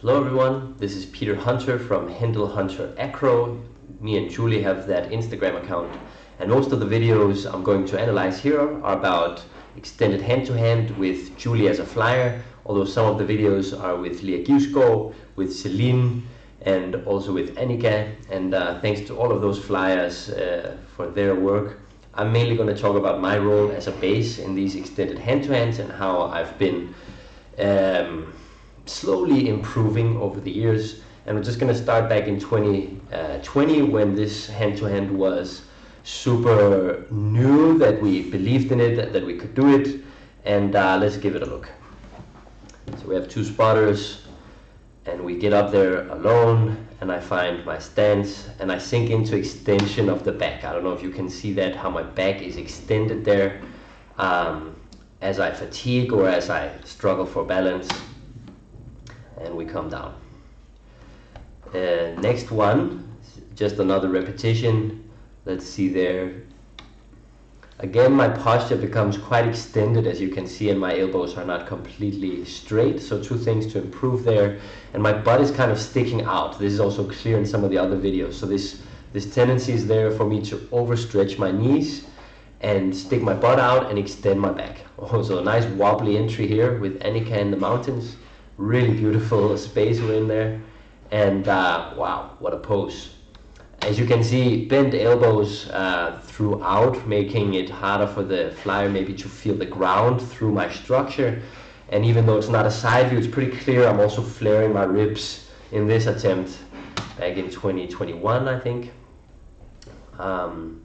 Hello everyone, this is Peter Hunter from Hendel Hunter Acro. Me and Julie have that Instagram account, and most of the videos I'm going to analyze here are about extended hand-to-hand with Julie as a flyer, although some of the videos are with Lea Givsgaard, with Celine, and also with Annika, and thanks to all of those flyers for their work. I'm mainly going to talk about my role as a base in these extended hand-to-hands and how I've been slowly improving over the years. And we're just going to start back in 2020 when this hand-to-hand was super new, that we believed in it, that we could do it, and let's give it a look. So we have two spotters, and we get up there alone, and I find my stance, and I sink into extension of the back. I don't know if you can see that, how my back is extended there as I fatigue or as I struggle for balance, and we come down. Next one, just another repetition. Let's see there. Again, my posture becomes quite extended, as you can see, and my elbows are not completely straight. So two things to improve there. And my butt is kind of sticking out. This is also clear in some of the other videos. So this tendency is there for me to overstretch my knees and stick my butt out and extend my back. Also a nice wobbly entry here with Annika in the mountains. Really beautiful space we're in there. And wow, what a pose. As you can see, bent elbows throughout, making it harder for the flyer maybe to feel the ground through my structure. And even though it's not a side view, it's pretty clear I'm also flaring my ribs in this attempt back in 2021, I think. And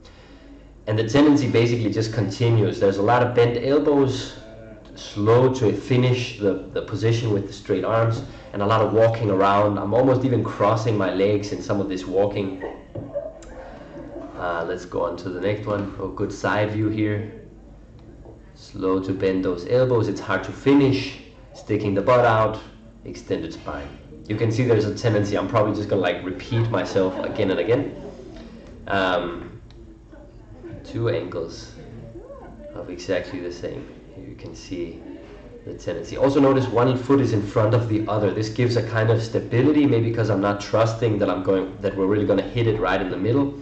the tendency basically just continues. There's a lot of bent elbows, slow to finish the position with the straight arms, and a lot of walking around. I'm almost even crossing my legs in some of this walking. Let's go on to the next one. Oh, good side view here. Slow to bend those elbows. It's hard to finish. Sticking the butt out, extended spine. You can see there's a tendency. I'm probably just gonna like repeat myself again and again. Two angles of exactly the same. Here you can see the tendency. Also notice one foot is in front of the other. This gives a kind of stability, maybe because I'm not trusting that we're really gonna hit it right in the middle.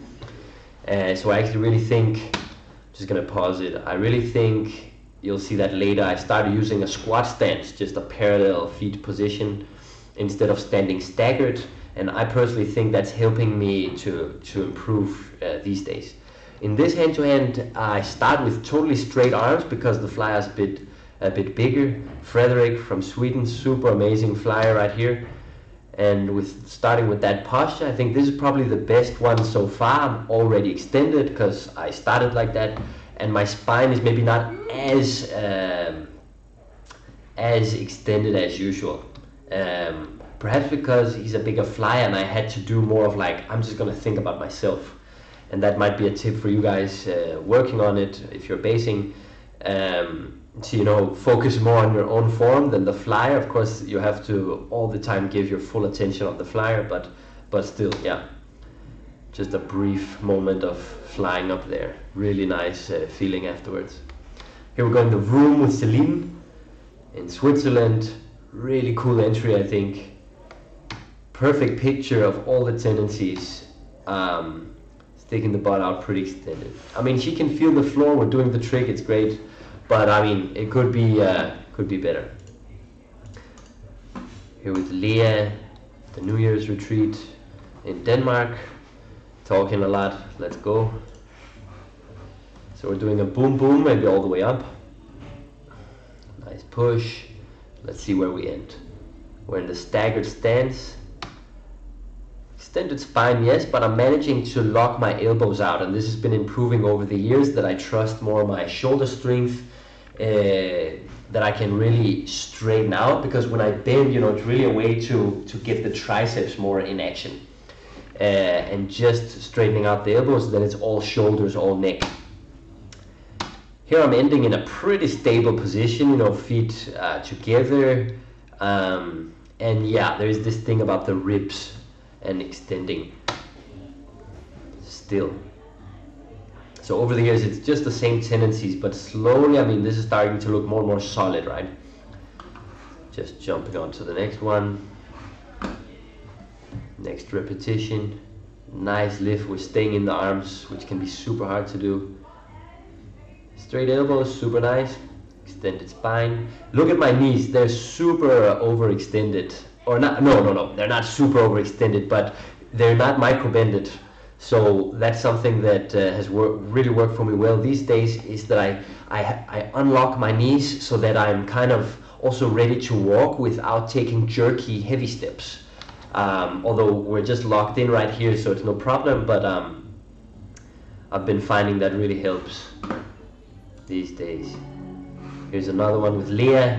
So I actually really think, just gonna pause it, I really think you'll see that later. I started using a squat stance, just a parallel feet position instead of standing staggered, and I personally think that's helping me to improve these days. In this hand-to-hand, I start with totally straight arms because the flyer is a bit bigger. Frederick from Sweden, super amazing flyer right here. And starting with that posture, I think this is probably the best one so far. I'm already extended because I started like that, and my spine is maybe not as extended as usual. Perhaps because he's a bigger flyer and I had to do more of like, I'm just gonna think about myself. And that might be a tip for you guys working on it if you're basing. To focus more on your own form than the flyer. Of course, you have to all the time give your full attention on the flyer, but still, yeah, just a brief moment of flying up there. Really nice feeling afterwards. Here we go in the room with Celine in Switzerland. Really cool entry, I think. Perfect picture of all the tendencies. Sticking the butt out pretty extended. I mean, she can feel the floor. We're doing the trick. It's great. But I mean, it could be better. Here with Lea, the New Year's retreat in Denmark, talking a lot. Let's go. So we're doing a boom boom, maybe all the way up. Nice push. Let's see where we end. We're in the staggered stance. Extended spine, yes, but I'm managing to lock my elbows out, and this has been improving over the years, that I trust more my shoulder strength, that I can really straighten out, because when I bend, it's really a way to get the triceps more in action. And just straightening out the elbows, then it's all shoulders, all neck. Here I'm ending in a pretty stable position, feet together. And yeah, there is this thing about the ribs and extending still. So over the years, it's just the same tendencies, but slowly, I mean, this is starting to look more and more solid, right? Just jumping on to the next one. Next repetition. Nice lift. We're staying in the arms, which can be super hard to do. Straight elbows, super nice. Extended spine. Look at my knees. They're super overextended. Or not, no. They're not super overextended, but they're not micro-bended. So that's something that has really worked for me well these days, is that I unlock my knees so that I'm kind of also ready to walk without taking jerky, heavy steps. Although we're just locked in right here, so it's no problem, but I've been finding that really helps these days. Here's another one with Leah.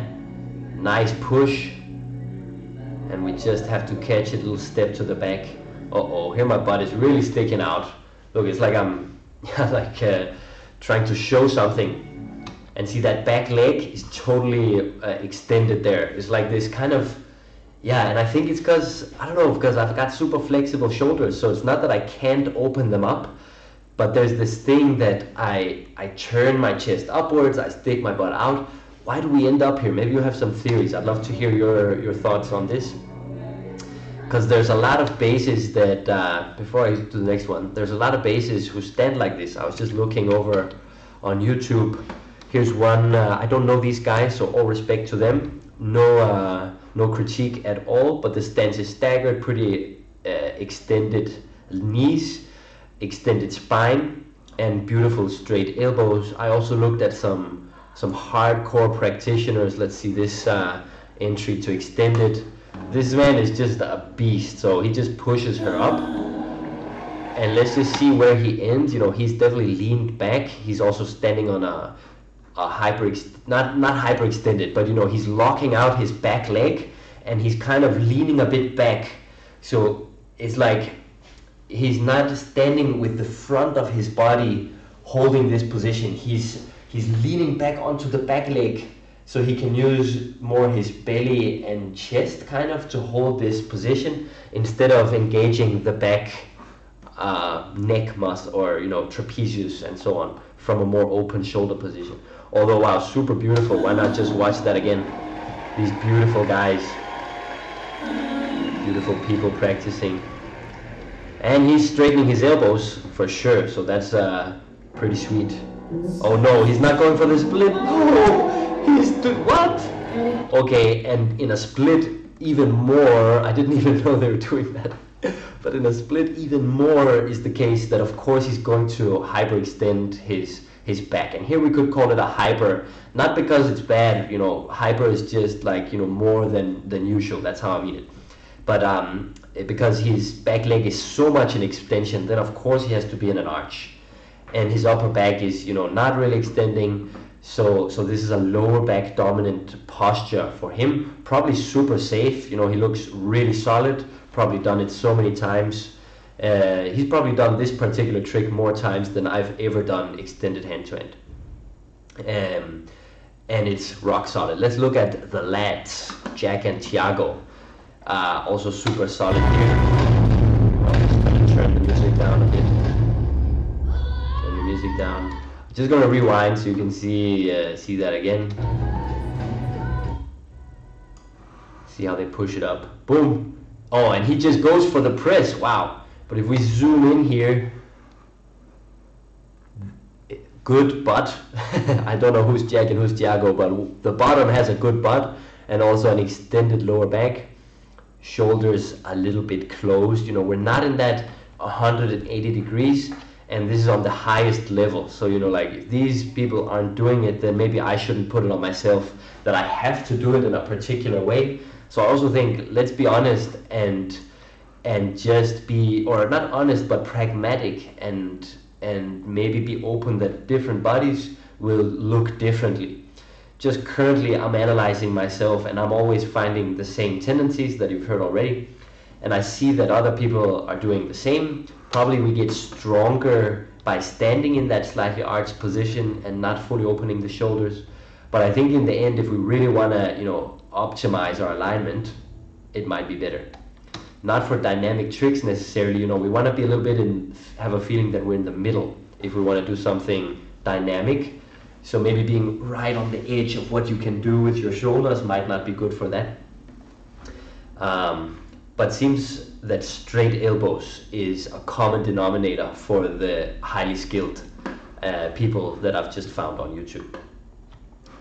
Nice push. And we just have to catch a little step to the back. Uh-oh, here my butt is really sticking out. Look, it's like I'm trying to show something. And see, that back leg is totally extended there. It's like this kind of, yeah, and I think it's because, I don't know, because I've got super flexible shoulders, so it's not that I can't open them up, but there's this thing that I turn my chest upwards, I stick my butt out. Why do we end up here? Maybe you have some theories. I'd love to hear your thoughts on this. Because there's a lot of bases that, before I do the next one, there's a lot of bases who stand like this. I was just looking over on YouTube. Here's one, I don't know these guys, so all respect to them. No critique at all, but the stance is staggered, pretty extended knees, extended spine, and beautiful straight elbows. I also looked at some hardcore practitioners. Let's see this entry to extended. This man is just a beast, so he just pushes her up. And let's just see where he ends. You know, he's definitely leaned back. He's also standing on a not hyperextended, but you know, he's locking out his back leg and he's kind of leaning a bit back. So it's like he's not standing with the front of his body holding this position. He's leaning back onto the back leg, so he can use more his belly and chest kind of to hold this position instead of engaging the back neck muscle, or you know, trapezius and so on, from a more open shoulder position. Although, wow, super beautiful. Why not just watch that again? These beautiful guys, beautiful people practicing. And he's straightening his elbows for sure, so that's pretty sweet. Oh no, he's not going for the split. No, he's what? Okay, and in a split even more, I didn't even know they were doing that. But in a split even more is the case that of course he's going to hyperextend his back. And here we could call it a hyper, not because it's bad, you know, hyper is just like, you know, more than usual, that's how I mean it. But because his back leg is so much in extension, then of course he has to be in an arch. And his upper back is, you know, not really extending, so this is a lower back dominant posture for him. Probably super safe, you know, he looks really solid, probably done it so many times. He's probably done this particular trick more times than I've ever done extended hand to end. And it's rock solid. Let's look at the lads, Jack and Thiago. Also super solid here. I'm just going to turn the music down a bit. Turn the music down. I'm just going to rewind so you can see that again. See how they push it up. Boom. Oh, and he just goes for the press. Wow. But if we zoom in here, good butt. I don't know who's Jack and who's Thiago, but the bottom has a good butt and also an extended lower back. Shoulders a little bit closed. You know, we're not in that 180 degrees, and this is on the highest level. So, you know, like if these people aren't doing it, then maybe I shouldn't put it on myself that I have to do it in a particular way. So I also think, let's be honest and just be, or not honest, but pragmatic, and maybe be open that different bodies will look differently. Just currently I'm analyzing myself, and I'm always finding the same tendencies that you've heard already, and I see that other people are doing the same. Probably we get stronger by standing in that slightly arched position and not fully opening the shoulders. But I think in the end, if we really want to, you know, optimize our alignment, it might be better. Not for dynamic tricks necessarily, you know, we want to be a little bit have a feeling that we're in the middle if we want to do something dynamic. So maybe being right on the edge of what you can do with your shoulders might not be good for that. But but seems that straight elbows is a common denominator for the highly skilled people that I've just found on YouTube.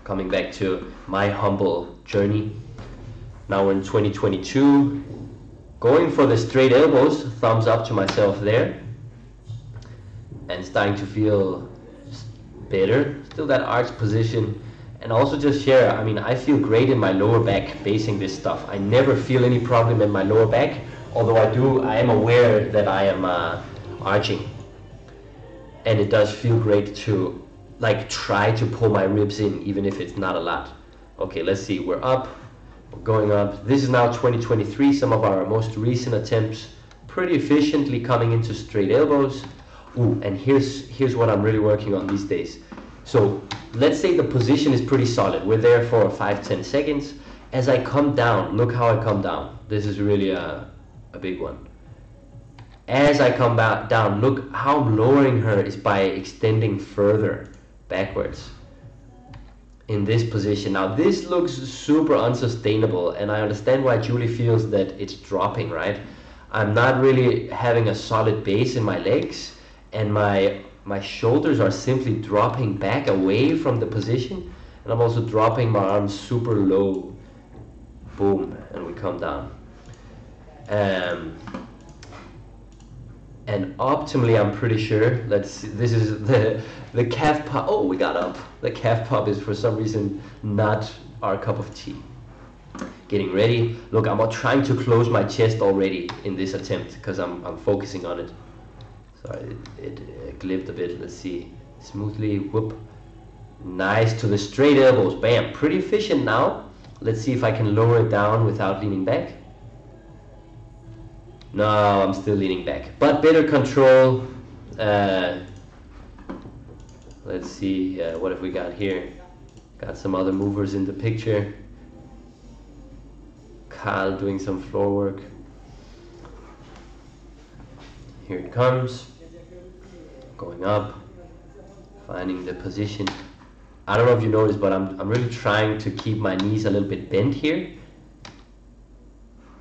Coming back to my humble journey, now we're in 2022, going for the straight elbows, thumbs up to myself there, and starting to feel better, still that arch position. And also just share, I mean, I feel great in my lower back basing this stuff. I never feel any problem in my lower back, although I am aware that I am arching. And it does feel great to like try to pull my ribs in, even if it's not a lot. Okay, let's see, we're up, we're going up. This is now 2023, some of our most recent attempts, pretty efficiently coming into straight elbows. Ooh, and here's what I'm really working on these days. So let's say the position is pretty solid. We're there for 5-10 seconds. As I come down, look how I come down. This is really a big one. As I come back down, look how I'm lowering her is by extending further backwards in this position. Now this looks super unsustainable, and I understand why Julie feels that it's dropping, right? I'm not really having a solid base in my legs, and my shoulders are simply dropping back away from the position, and I'm also dropping my arms super low. Boom, and we come down. And optimally, I'm pretty sure, let's see, this is the calf pop. Oh, we got up. The calf pop is for some reason not our cup of tea. Getting ready. Look, I'm trying to close my chest already in this attempt because I'm focusing on it. Sorry, it glipped a bit. Let's see. Smoothly, whoop. Nice to the straight elbows. Bam. Pretty efficient now. Let's see if I can lower it down without leaning back. No, I'm still leaning back. But better control. Let's see. What have we got here? Got some other movers in the picture. Kyle doing some floor work. Here it comes. Going up, finding the position. I don't know if you noticed, but I'm really trying to keep my knees a little bit bent here.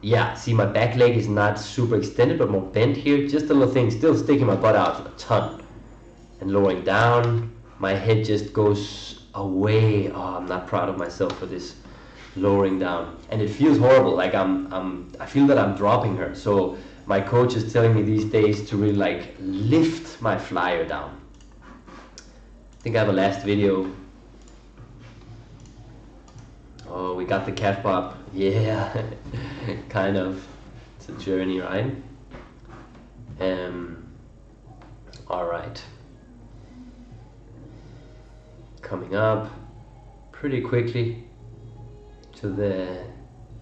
Yeah, see, my back leg is not super extended, but more bent here. Just a little thing, still sticking my butt out a ton. And lowering down, my head just goes away. Oh, I'm not proud of myself for this lowering down. And it feels horrible, like I feel that I'm dropping her. So my coach is telling me these days to really like lift my flyer down. I think I have a last video. Oh, we got the calf pop. Yeah, kind of. It's a journey, right? All right. Coming up pretty quickly to the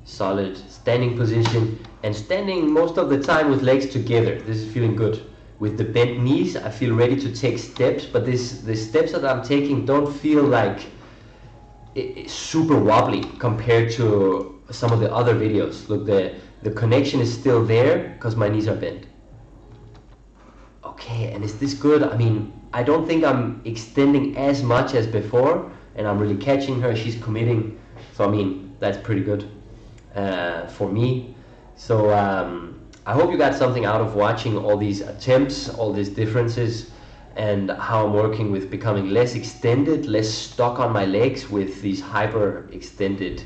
solid standing position, and standing most of the time with legs together. This is feeling good. With the bent knees, I feel ready to take steps, but the steps that I'm taking don't feel like it's super wobbly compared to some of the other videos. Look, the connection is still there because my knees are bent. Okay, and is this good? I mean, I don't think I'm extending as much as before, and I'm really catching her. She's committing, so I mean, that's pretty good for me. So I hope you got something out of watching all these attempts, all these differences, and how I'm working with becoming less extended, less stuck on my legs with these hyper extended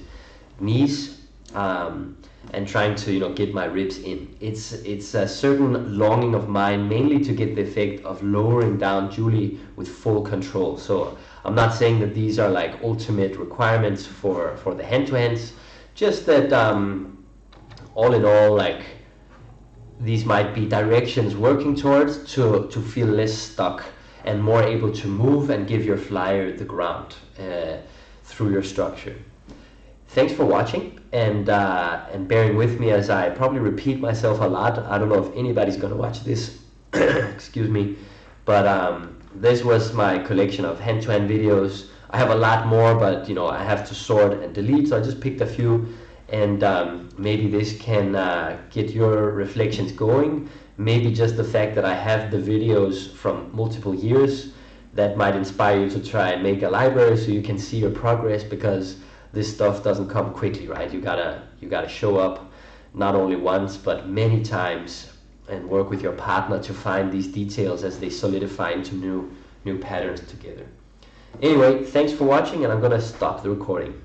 knees, and trying to, you know, get my ribs in. It's a certain longing of mine, mainly to get the effect of lowering down Julie with full control. So I'm not saying that these are like ultimate requirements for the hand-to-hands, just that all in all, like, these might be directions working towards to feel less stuck and more able to move and give your flyer the ground through your structure. Thanks for watching and bearing with me as I probably repeat myself a lot. I don't know if anybody's gonna watch this, excuse me, but this was my collection of hand-to-hand videos. I have a lot more, but you know, I have to sort and delete, so I just picked a few. And maybe this can get your reflections going. Maybe just the fact that I have the videos from multiple years that might inspire you to try and make a library so you can see your progress, because this stuff doesn't come quickly, right? You gotta show up, not only once but many times, and work with your partner to find these details as they solidify into new patterns together. Anyway, thanks for watching, and I'm gonna stop the recording.